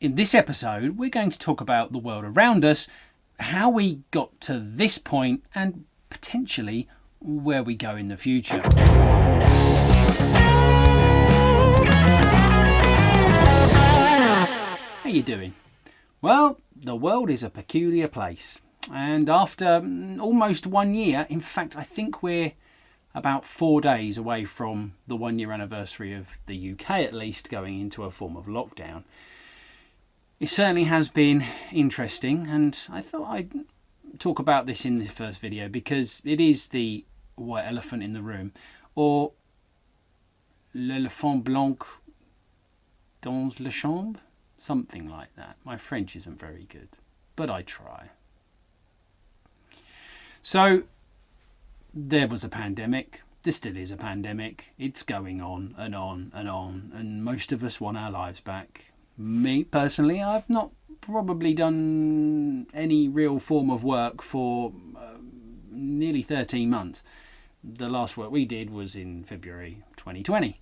In this episode, we're going to talk about the world around us, how we got to this point, and potentially where we go in the future. How you doing? Well, the world is a peculiar place. And after almost 1 year, in fact, I think we're about 4 days away from the 1 year anniversary of the UK at least going into a form of lockdown. It certainly has been interesting, and I thought I'd talk about this in the first video because it is the white elephant in the room, or l'éléphant blanc dans la chambre, something like that. My French isn't very good, but I try. So there was a pandemic. There still is a pandemic. It's going on and on and on, and most of us want our lives back. Me personally, I've not probably done any real form of work for nearly 13 months. The last work we did was in February 2020.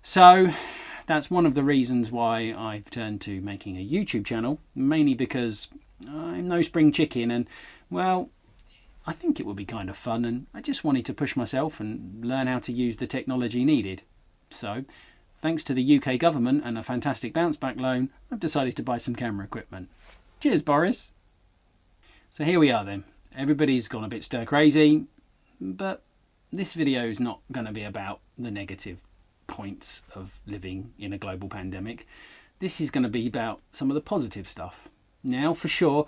So that's one of the reasons why I've turned to making a YouTube channel, mainly because I'm no spring chicken and, well, I think it would be kind of fun, and I just wanted to push myself and learn how to use the technology needed. So, thanks to the UK government and a fantastic bounce back loan, I've decided to buy some camera equipment. Cheers, Boris. So here we are then. Everybody's gone a bit stir crazy, but this video is not going to be about the negative points of living in a global pandemic. This is going to be about some of the positive stuff. Now, for sure,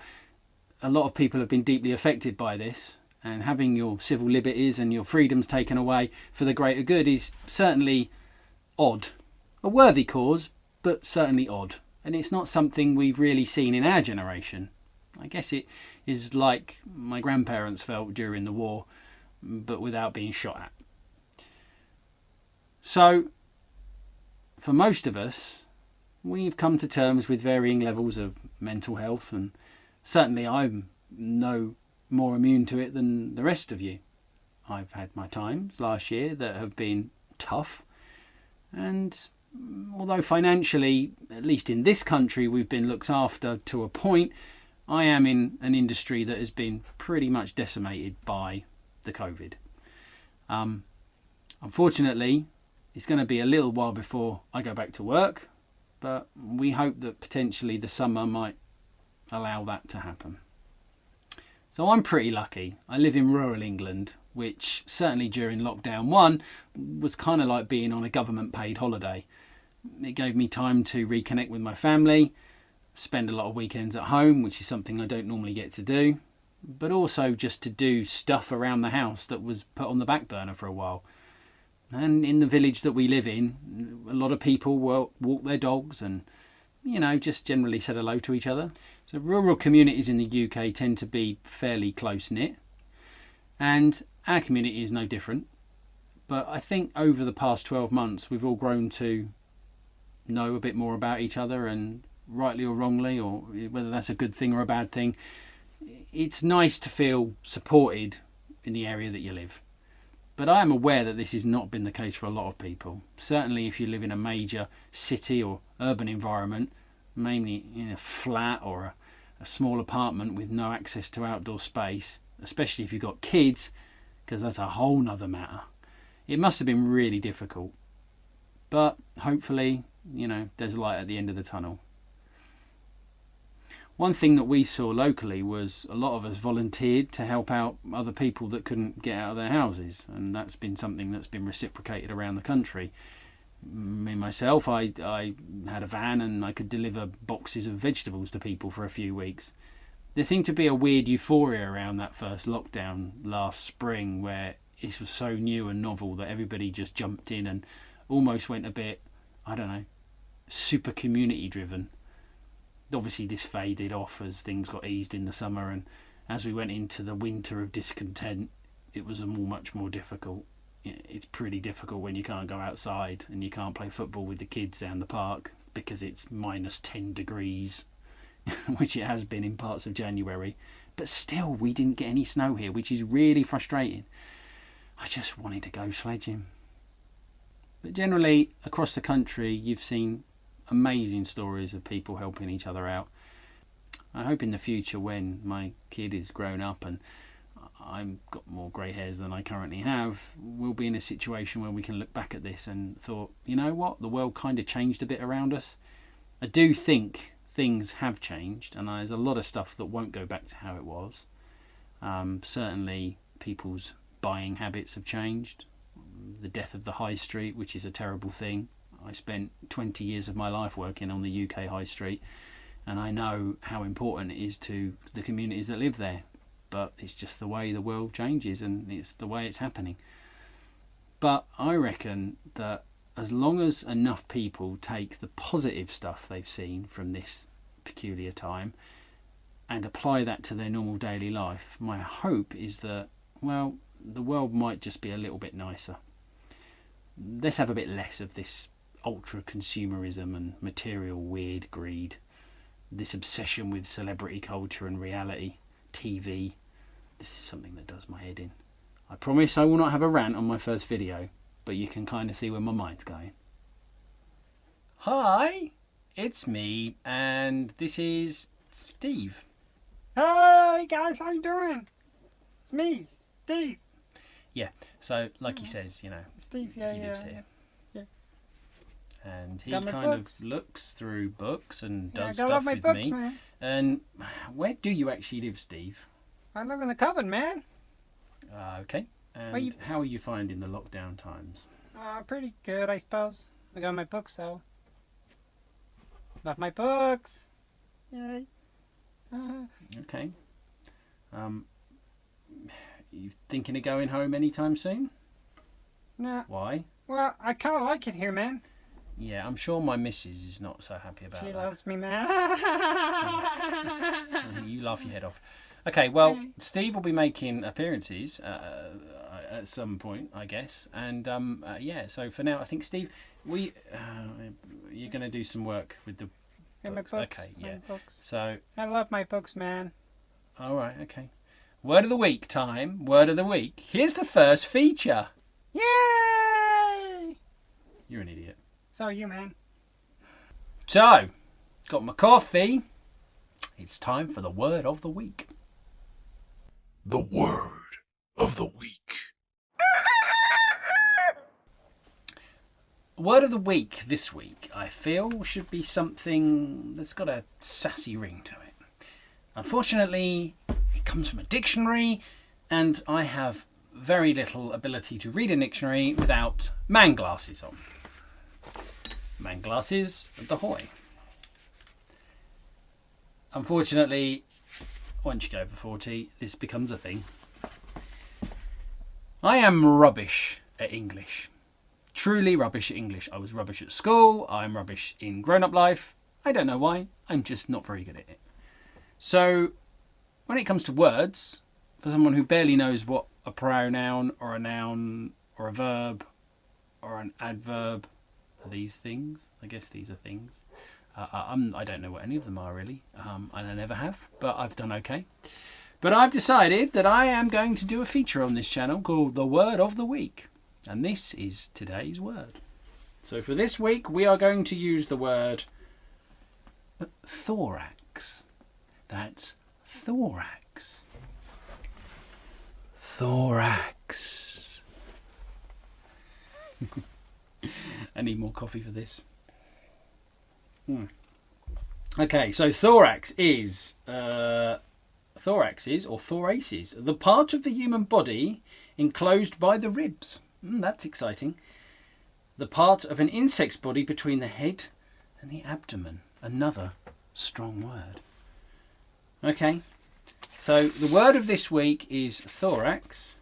a lot of people have been deeply affected by this, and having your civil liberties and your freedoms taken away for the greater good is certainly odd. A worthy cause, but certainly odd. And it's not something we've really seen in our generation. I guess it is like my grandparents felt during the war, but without being shot at. So, for most of us, we've come to terms with varying levels of mental health, and certainly I'm no more immune to it than the rest of you. I've had my times last year that have been tough, and although financially, at least in this country, we've been looked after to a point, I am in an industry that has been pretty much decimated by the COVID. Unfortunately, it's going to be a little while before I go back to work, but we hope that potentially the summer might allow that to happen. So I'm pretty lucky. I live in rural England, which certainly during lockdown 1 was kind of like being on a government paid holiday. It gave me time to reconnect with my family, spend a lot of weekends at home, which is something I don't normally get to do, but also just to do stuff around the house that was put on the back burner for a while. And in the village that we live in, a lot of people walk their dogs and, just generally said hello to each other. So rural communities in the UK tend to be fairly close-knit, and our community is no different. But I think over the past 12 months, we've all grown to know a bit more about each other, and rightly or wrongly, or whether that's a good thing or a bad thing, it's nice to feel supported in the area that you live. But I am aware that this has not been the case for a lot of people. Certainly if you live in a major city or urban environment, mainly in a flat or a small apartment with no access to outdoor space, especially if you've got kids, because that's a whole nother matter. It must have been really difficult. But hopefully, there's light at the end of the tunnel. One thing that we saw locally was a lot of us volunteered to help out other people that couldn't get out of their houses, and that's been something that's been reciprocated around the country. Me myself, I had a van and I could deliver boxes of vegetables to people for a few weeks. There seemed to be a weird euphoria around that first lockdown last spring, where it was so new and novel that everybody just jumped in and almost went a bit, super community driven. Obviously this faded off as things got eased in the summer, and as we went into the winter of discontent, it was much more difficult. It's pretty difficult when you can't go outside and you can't play football with the kids down the park because it's minus 10 degrees, which it has been in parts of January. But still, we didn't get any snow here, which is really frustrating. I just wanted to go sledging. But generally, across the country, you've seen amazing stories of people helping each other out. I hope in the future, when my kid is grown up and I've got more grey hairs than I currently have, we'll be in a situation where we can look back at this and thought, you know what, the world kind of changed a bit around us. I do think things have changed, and there's a lot of stuff that won't go back to how it was. Certainly people's buying habits have changed. The death of the high street, which is a terrible thing. I spent 20 years of my life working on the UK high street, and I know how important it is to the communities that live there. But it's just the way the world changes, and it's the way it's happening. But I reckon that as long as enough people take the positive stuff they've seen from this peculiar time and apply that to their normal daily life, my hope is that, well, the world might just be a little bit nicer. Let's have a bit less of this ultra consumerism and material weird greed, this obsession with celebrity culture and reality TV. This is something that does my head in. I promise I will not have a rant on my first video, but you can kind of see where my mind's going. Hi, it's me, and this is Steve. Hey guys, how you doing? It's me, Steve. Yeah, so like he says, you know, Steve, he lives here. Yeah. And he Got my kind books. of looks through books and Yeah, I does gotta stuff love my with books, me. man. And where do you actually live, Steve? I live in the cupboard, man. Okay. And how are you finding the lockdown times? Pretty good, I suppose. I got my books, though. Love my books. Yay. Okay. You thinking of going home anytime soon? Nah. Why? Well, I kind of like it here, man. Yeah, I'm sure my missus is not so happy about She that. loves me, man. You laugh your head off. Okay, well, Steve will be making appearances at some point, I guess. And yeah, so for now, I think, Steve, you're going to do some work with the Got my books. books. Okay, my yeah. books. So, I love my books, man. all right, okay. Word of the week time. Word of the week. Here's the first feature. Yay! You're an idiot. So are you, man. So, got my coffee. It's time for the word of the week. The word of the week. Word of the week this week, I feel, should be something that's got a sassy ring to it. Unfortunately, it comes from a dictionary, and I have very little ability to read a dictionary without man glasses on. Man glasses at the hoy. Unfortunately, once you go over 40, this becomes a thing. I am rubbish at English. Truly rubbish at English. I was rubbish at school. I'm rubbish in grown-up life. I don't know why. I'm just not very good at it. So, when it comes to words, for someone who barely knows what a pronoun or a noun or a verb or an adverb are these things, I guess these are things. I don't know what any of them are really, and I never have, but I've done okay. But I've decided that I am going to do a feature on this channel called The Word of the Week, and this is today's word. So for this week, we are going to use the word thorax. That's thorax. Thorax. I need more coffee for this. Okay, so thorax is thoraxes or thoraces, the part of the human body enclosed by the ribs. That's exciting. The part of an insect's body between the head and the abdomen. Another strong word. Okay, so the word of this week is thorax.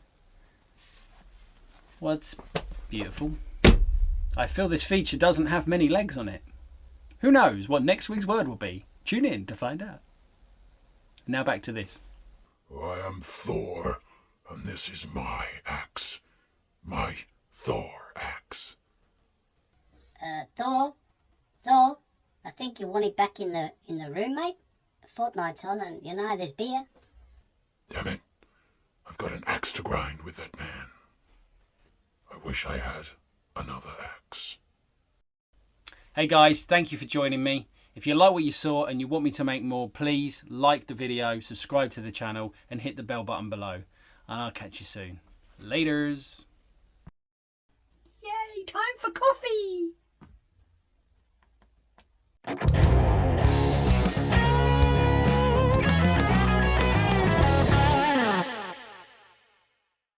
What's beautiful. I feel this feature doesn't have many legs on it. Who knows what next week's word will be? Tune in to find out. Now back to this. I am Thor, and this is my axe. My Thor axe. Thor, I think you want it back in the room, mate. The fortnight's on, and you know there's beer. Damn it. I've got an axe to grind with that man. I wish I had another axe. Hey guys, thank you for joining me. If you like what you saw and you want me to make more, please like the video, subscribe to the channel and hit the bell button below. And I'll catch you soon. Laters. Yay, time for coffee!